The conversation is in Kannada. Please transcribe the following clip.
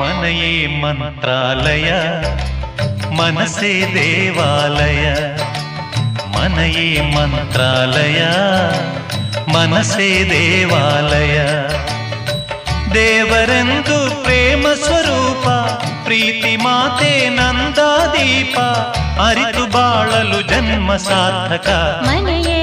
మనయే మంత్రాలయ మనసే దేవాలయ మనయే మంత్రాలయ మనసే ದೇವಾಲಯ ದೇವರೆಂದು ಪ್ರೇಮ ಸ್ವರೂಪ ಪ್ರೀತಿ ಮಾತೆ ನಂದಾದೀಪ ಅರಿತು ಬಾಳಲು ಜನ್ಮ ಸಾರ್ಥಕ ಮನೆಯೇ